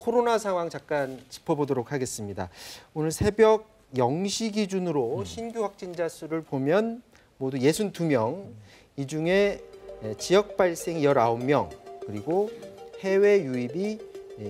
코로나 상황 잠깐 짚어보도록 하겠습니다. 오늘 새벽 0시 기준으로 신규 확진자 수를 보면 모두 62명, 이 중에 지역 발생이 19명, 그리고 해외 유입이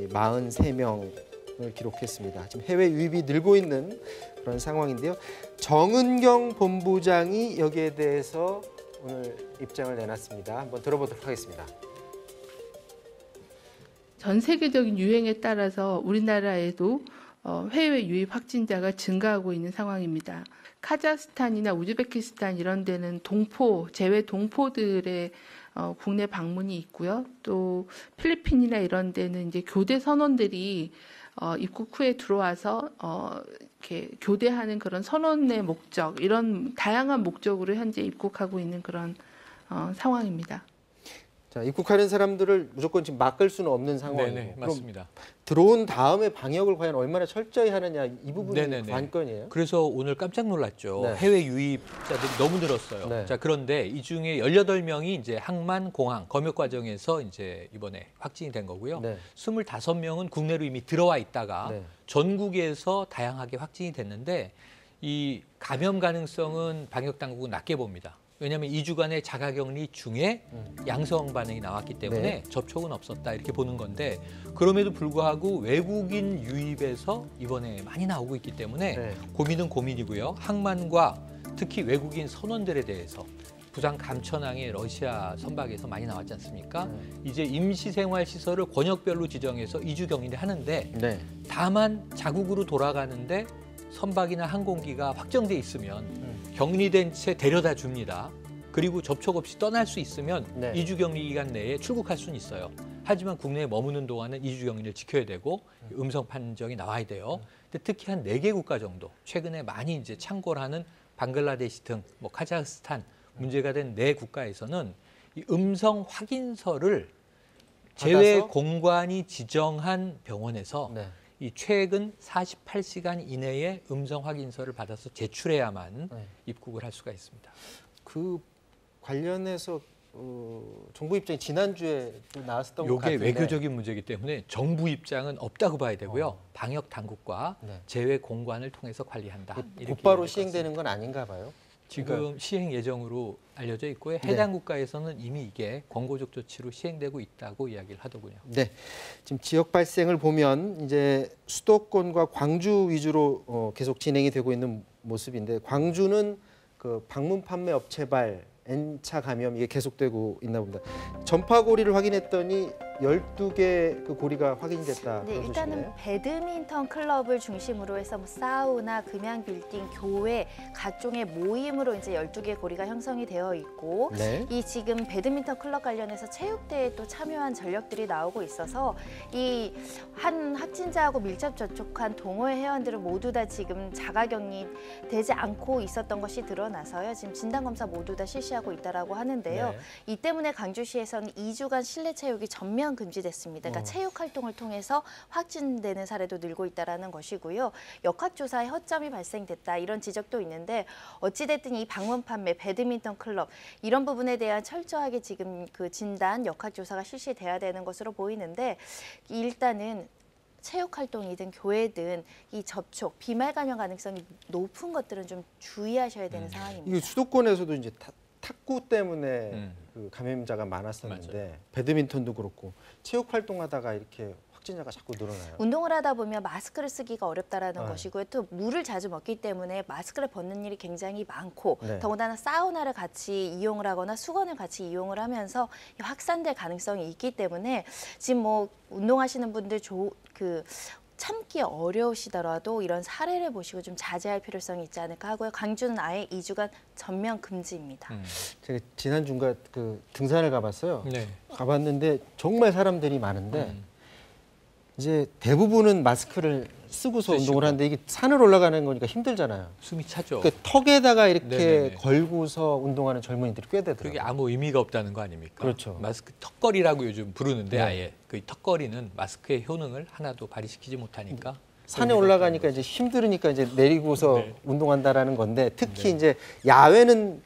43명을 기록했습니다. 지금 해외 유입이 늘고 있는 그런 상황인데요. 정은경 본부장이 여기에 대해서 오늘 입장을 내놨습니다. 한번 들어보도록 하겠습니다. 전 세계적인 유행에 따라서 우리나라에도 해외 유입 확진자가 증가하고 있는 상황입니다. 카자흐스탄이나 우즈베키스탄 이런 데는 동포, 제외 동포들의 국내 방문이 있고요. 또 필리핀이나 이런 데는 이제 교대 선원들이 입국 후에 들어와서 이렇게 교대하는 그런 선원의 목적, 이런 다양한 목적으로 현재 입국하고 있는 그런 상황입니다. 자, 입국하는 사람들을 무조건 지금 막을 수는 없는 상황이고. 네네, 맞습니다. 들어온 다음에 방역을 과연 얼마나 철저히 하느냐, 이 부분이 네네네. 관건이에요. 그래서 오늘 깜짝 놀랐죠. 네. 해외 유입자들이 너무 늘었어요. 네. 자, 그런데 이 중에 18명이 이제 항만 공항 검역 과정에서 이제 이번에 확진이 된 거고요. 네. 25명은 국내로 이미 들어와 있다가 네. 전국에서 다양하게 확진이 됐는데 이 감염 가능성은 방역 당국은 낮게 봅니다. 왜냐하면 2주간의 자가격리 중에 양성 반응이 나왔기 때문에 네. 접촉은 없었다 이렇게 보는 건데, 그럼에도 불구하고 외국인 유입에서 이번에 많이 나오고 있기 때문에 네. 고민은 고민이고요. 항만과 특히 외국인 선원들에 대해서 부산 감천항의 러시아 선박에서 많이 나왔지 않습니까? 이제 임시생활시설을 권역별로 지정해서 2주 격리를 하는데 네. 다만 자국으로 돌아가는데 선박이나 항공기가 확정돼 있으면 격리된 채 데려다 줍니다. 그리고 접촉 없이 떠날 수 있으면 네. 2주 격리 기간 내에 출국할 수는 있어요. 하지만 국내에 머무는 동안은 2주 격리를 지켜야 되고 음성 판정이 나와야 돼요. 근데 특히 한 4개 국가 정도 최근에 많이 이제 창궐 하는 방글라데시 등 뭐 카자흐스탄 문제가 된 4국가에서는 이 음성 확인서를 제외 공관이 지정한 병원에서 네. 이 최근 48시간 이내에 음성 확인서를 받아서 제출해야만 네. 입국을 할 수가 있습니다. 그 관련해서 정부 입장이 지난주에 나왔었던 것 이게 같은데. 외교적인 문제이기 때문에 정부 입장은 없다고 봐야 되고요. 방역 당국과 네. 제외 공관을 통해서 관리한다. 이렇게 곧바로 이해할 것 시행되는 건 아닌가 봐요. 지금 시행 예정으로 알려져 있고요. 해당 국가에서는 이미 이게 권고적 조치로 시행되고 있다고 이야기를 하더군요. 네, 지금 지역 발생을 보면 이제 수도권과 광주 위주로 계속 진행이 되고 있는 모습인데, 광주는 그 방문 판매 업체발 N차 감염 이게 계속되고 있나 봅니다. 전파고리를 확인했더니 12개 그 고리가 확인이 됐다. 네, 일단은 배드민턴 클럽을 중심으로 해서 뭐 사우나, 금양 빌딩, 교회, 각종의 모임으로 이제 12개 고리가 형성이 되어 있고, 네. 이 지금 배드민턴 클럽 관련해서 체육대회에 또 참여한 전력들이 나오고 있어서 이 한 확진자하고 밀접 접촉한 동호회 회원들은 모두 다 지금 자가격리 되지 않고 있었던 것이 드러나서요. 지금 진단검사 모두 다 실시하고 있다라고 하는데요. 네. 이 때문에 광주시에서는 2주간 실내 체육이 전면 금지됐습니다. 그러니까 체육 활동을 통해서 확진되는 사례도 늘고 있다라는 것이고요. 역학조사에 허점이 발생됐다 이런 지적도 있는데, 어찌됐든 이 방문 판매, 배드민턴 클럽 이런 부분에 대한 철저하게 지금 그 진단, 역학조사가 실시돼야 되는 것으로 보이는데, 일단은 체육 활동이든 교회든 이 접촉, 비말 감염 가능성이 높은 것들은 좀 주의하셔야 되는 상황입니다. 이게 수도권에서도 이제 탁구 때문에 그 감염자가 많았었는데, 맞아요. 배드민턴도 그렇고 체육 활동하다가 이렇게 확진자가 자꾸 늘어나요. 운동을 하다 보면 마스크를 쓰기가 어렵다라는 것이고요. 또 물을 자주 먹기 때문에 마스크를 벗는 일이 굉장히 많고, 네. 더군다나 사우나를 같이 이용을 하거나 수건을 같이 이용을 하면서 확산될 가능성이 있기 때문에 지금 뭐 운동하시는 분들 참기 어려우시더라도 이런 사례를 보시고 좀 자제할 필요성이 있지 않을까 하고요. 광주는 아예 2주간 전면 금지입니다. 제가 지난 주인가 그 등산을 가봤어요. 네. 가봤는데 정말 사람들이 많은데 이제 대부분은 마스크를 쓰고서 운동을 하는데, 이게 산을 올라가는 거니까 힘들잖아요. 숨이 차죠. 그러니까 턱에다가 이렇게 네네네. 걸고서 운동하는 젊은이들이 꽤 되더라고요. 그게 아무 의미가 없다는 거 아닙니까? 그렇죠. 마스크 턱걸이라고 요즘 부르는데, 네. 아예 그 턱걸이는 마스크의 효능을 하나도 발휘시키지 못하니까 산에 올라가니까 이제 힘들으니까 이제 내리고서 네. 운동한다라는 건데, 특히 이제 야외는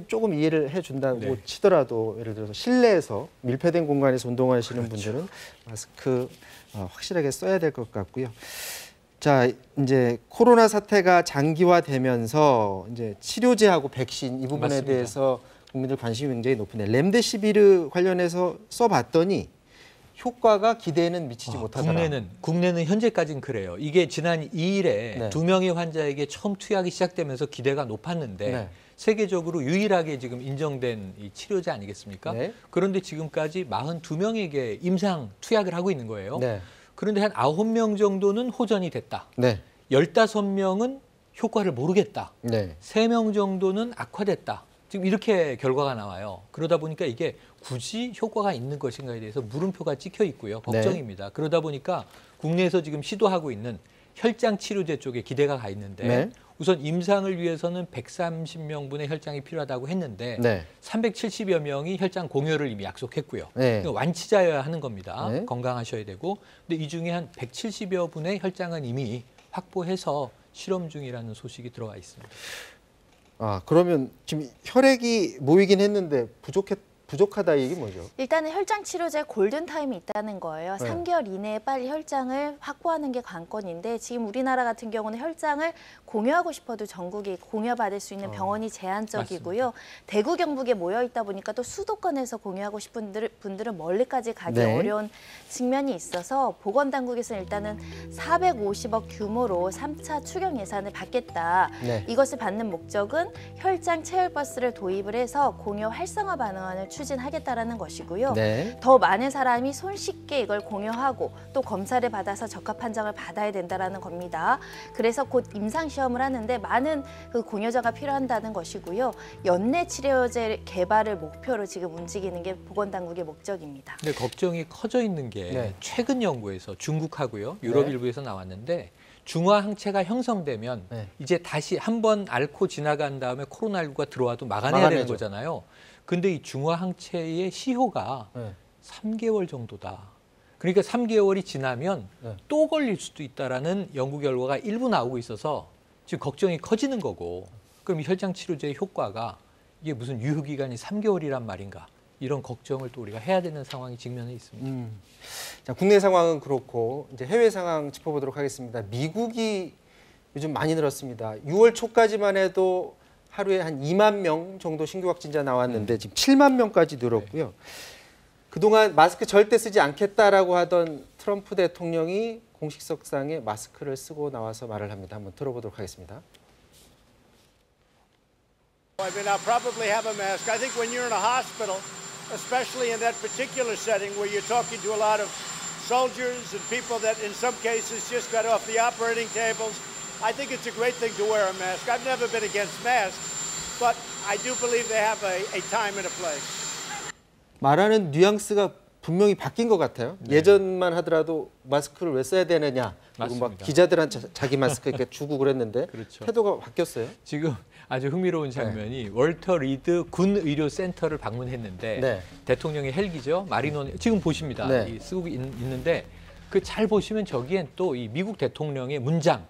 조금 이해를 해준다고 네. 치더라도, 예를 들어서 실내에서 밀폐된 공간에서 운동하시는 그렇죠. 분들은 마스크 확실하게 써야 될 것 같고요. 자, 이제 코로나 사태가 장기화되면서 이제 치료제하고 백신 이 부분에 맞습니다. 대해서 국민들 관심이 굉장히 높은데 렘데시비르 관련해서 써봤더니 효과가 기대에는 미치지 못하더라. 국내는 현재까지는 그래요. 이게 지난 2일에 네. 2명의 환자에게 처음 투약이 시작되면서 기대가 높았는데 네. 세계적으로 유일하게 지금 인정된 이 치료제 아니겠습니까? 네. 그런데 지금까지 42명에게 임상 투약을 하고 있는 거예요. 네. 그런데 한 9명 정도는 호전이 됐다. 네. 15명은 효과를 모르겠다. 네. 3명 정도는 악화됐다. 지금 이렇게 결과가 나와요. 그러다 보니까 이게 굳이 효과가 있는 것인가에 대해서 물음표가 찍혀 있고요. 걱정입니다. 그러다 보니까 국내에서 지금 시도하고 있는 혈장 치료제 쪽에 기대가 가 있는데 네. 우선 임상을 위해서는 130명분의 혈장이 필요하다고 했는데 네. 370여 명이 혈장 공여를 이미 약속했고요. 네. 그러니까 완치자여야 하는 겁니다. 네. 건강하셔야 되고. 근데 이 중에 한 170여 분의 혈장은 이미 확보해서 실험 중이라는 소식이 들어와 있습니다. 아, 그러면 지금 혈액이 모이긴 했는데 부족하다 이게 뭐죠? 일단은 혈장 치료제 골든타임이 있다는 거예요. 네. 3개월 이내에 빨리 혈장을 확보하는 게 관건인데 지금 우리나라 같은 경우는 혈장을 공여하고 싶어도 전국에 공여받을 수 있는 병원이 제한적이고요. 대구 경북에 모여 있다 보니까 또 수도권에서 공여하고 싶은 분들은 멀리까지 가기 네. 어려운 측면이 있어서 보건당국에서는 일단은 450억 규모로 3차 추경 예산을 받겠다. 네. 이것을 받는 목적은 혈장 체열버스를 도입을 해서 공여 활성화 방안을 추진하겠다라는 것이고요. 네. 더 많은 사람이 손쉽게 이걸 공여하고 또 검사를 받아서 적합 판정을 받아야 된다는 겁니다. 그래서 곧 임상 시험을 하는데 많은 그 공여자가 필요한다는 것이고요. 연내 치료제 개발을 목표로 지금 움직이는 게 보건당국의 목적입니다. 근데 걱정이 커져 있는 게 네. 최근 연구에서 중국하고요, 유럽 네. 일부에서 나왔는데 중화 항체가 형성되면 네. 이제 다시 한 번 앓고 지나간 다음에 코로나19가 들어와도 막아내야 되는 막아내죠. 거잖아요. 근데 이 중화 항체의 시효가 네. 3개월 정도다. 그러니까 3개월이 지나면 네. 또 걸릴 수도 있다라는 연구 결과가 일부 나오고 있어서 지금 걱정이 커지는 거고, 그럼 이 혈장 치료제의 효과가 이게 무슨 유효 기간이 3개월이란 말인가? 이런 걱정을 또 우리가 해야 되는 상황이 직면해 있습니다. 자, 국내 상황은 그렇고 이제 해외 상황 짚어보도록 하겠습니다. 미국이 요즘 많이 늘었습니다. 6월 초까지만 해도 하루에 한 2만 명 정도 신규 확진자 나왔는데 지금 7만 명까지 늘었고요. 그동안 마스크 절대 쓰지 않겠다라고 하던 트럼프 대통령이 공식석상에 마스크를 쓰고 나와서 말을 합니다. 한번 들어보도록 하겠습니다. I mean, I'll probably have a mask. I think when you're in a hospital, especially in that particular setting where you're talking to a lot of soldiers and people that in some cases just got off the operating tables, I think it's a great thing to wear a mask. I've never been against masks, but I do believe they have a time and a place. 말하는 뉘앙스가 분명히 바뀐 것 같아요. 예전만 하더라도 마스크를 왜 써야 되느냐. 그리고 막 맞습니다. 기자들한테 자기 마스크 이렇게 주고 그랬는데 그렇죠. 태도가 바뀌었어요. 지금 아주 흥미로운 장면이 월터 리드 군 의료 센터를 방문했는데 네. 대통령의 헬기죠, 마리노, 지금 보십니다. 네. 이 쓰고 있는데 그 잘 보시면 저기엔 또 이 미국 대통령의 문장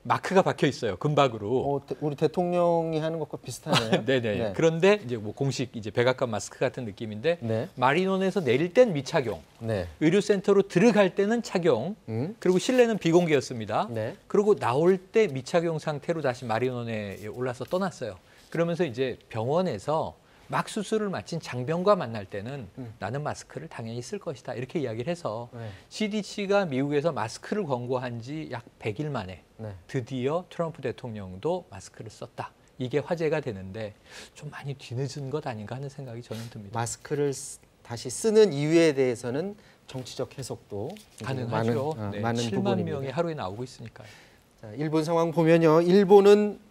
마크가 박혀 있어요, 금박으로. 우리 대통령이 하는 것과 비슷하네요. 네네. 네. 그런데 이제 뭐 공식 이제 백악관 마스크 같은 느낌인데 네. 마리논에서 내릴 땐 미착용, 네. 의료센터로 들어갈 때는 착용, 그리고 실내는 비공개였습니다. 네. 그리고 나올 때 미착용 상태로 다시 마리논에 올라서 떠났어요. 그러면서 이제 병원에서 막 수술을 마친 장병과 만날 때는 나는 마스크를 당연히 쓸 것이다, 이렇게 이야기를 해서 네. CDC가 미국에서 마스크를 권고한 지 약 100일 만에 네. 드디어 트럼프 대통령도 마스크를 썼다. 이게 화제가 되는데 좀 많이 뒤늦은 것 아닌가 하는 생각이 저는 듭니다. 마스크를 다시 쓰는 이유에 대해서는 정치적 해석도 가능하죠. 많은 7만 부분입니다. 명이 하루에 나오고 있으니까요. 자, 일본 상황 보면요. 일본은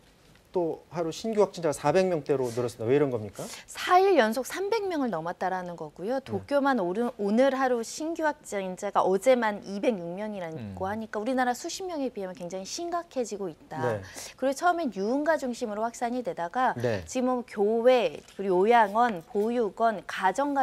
또 하루 신규 확진자가 400명대로 늘었습니다. 왜 이런 겁니까? 4일 연속 300명을 넘었다라는 거고요. 도쿄만 오늘 하루 신규 확진자가 어제만 206명이라고 하니까 우리나라 수십 명에 비하면 굉장히 심각해지고 있다. 네. 그리고 처음엔 유흥가 중심으로 확산이 되다가 네. 지금 교회, 그리고 요양원, 보육원, 가정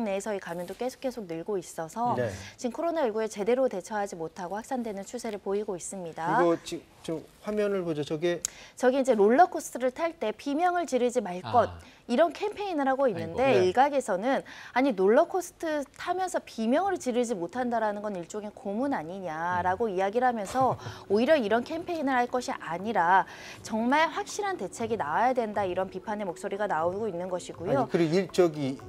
내에서의 감염도 계속 늘고 있어서 네. 지금 코로나19에 제대로 대처하지 못하고 확산되는 추세를 보이고 있습니다. 이거 지금 화면을 보죠. 저게 저기 이제 롤러코스터를 탈 때 비명을 지르지 말 것. 이런 캠페인을 하고 있는데 아이고, 네. 일각에서는 아니 롤러코스터 타면서 비명을 지르지 못한다라는 건 일종의 고문 아니냐라고 이야기를 하면서 오히려 이런 캠페인을 할 것이 아니라 정말 확실한 대책이 나와야 된다 이런 비판의 목소리가 나오고 있는 것이고요. 아니, 그리고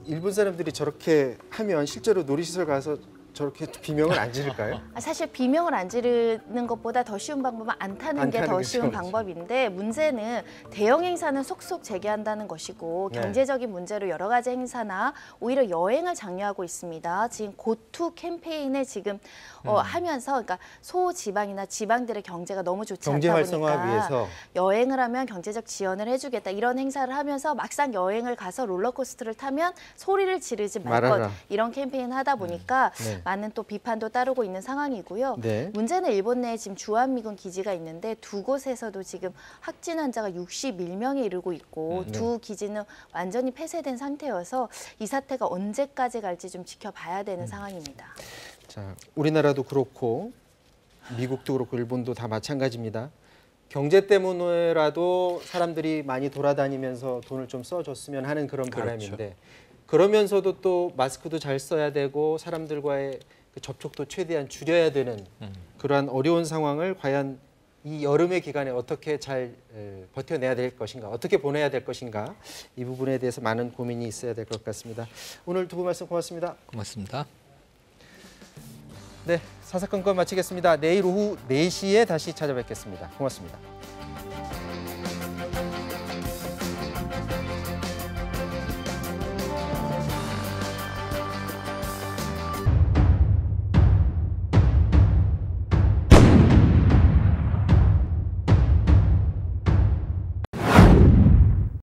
일본 사람들이 저렇게 하면 실제로 놀이시설 가서 저렇게 비명을 안 지를까요? 사실 비명을 안 지르는 것보다 더 쉬운 방법은 안 타는 안 게 타는 더 게 쉬운 그렇죠. 방법인데 문제는 대형 행사는 속속 재개한다는 것이고 네. 경제적인 문제로 여러 가지 행사나 오히려 여행을 장려하고 있습니다. 지금 고투 캠페인을 지금 하면서 그러니까 소지방이나 지방들의 경제가 너무 좋지 경제 않다 활성화 보니까 위해서 여행을 하면 경제적 지원을 해주겠다 이런 행사를 하면서 막상 여행을 가서 롤러코스터를 타면 소리를 지르지 말 것 말아라. 이런 캠페인을 하다 보니까 네. 많은 또 비판도 따르고 있는 상황이고요. 네. 문제는 일본 내에 지금 주한미군 기지가 있는데 두 곳에서도 지금 확진 환자가 61명에 이르고 있고 두 기지는 완전히 폐쇄된 상태여서 이 사태가 언제까지 갈지 좀 지켜봐야 되는 상황입니다. 자, 우리나라도 그렇고 미국도 그렇고 일본도 다 마찬가지입니다. 경제 때문에라도 사람들이 많이 돌아다니면서 돈을 좀 써줬으면 하는 그런 그렇죠. 바람인데 그러면서도 또 마스크도 잘 써야 되고 사람들과의 그 접촉도 최대한 줄여야 되는 그러한 어려운 상황을 과연 이 여름의 기간에 어떻게 잘 버텨내야 될 것인가, 어떻게 보내야 될 것인가 이 부분에 대해서 많은 고민이 있어야 될 것 같습니다. 오늘 두 분 말씀 고맙습니다. 고맙습니다. 네, 사사건건 마치겠습니다. 내일 오후 4시에 다시 찾아뵙겠습니다. 고맙습니다.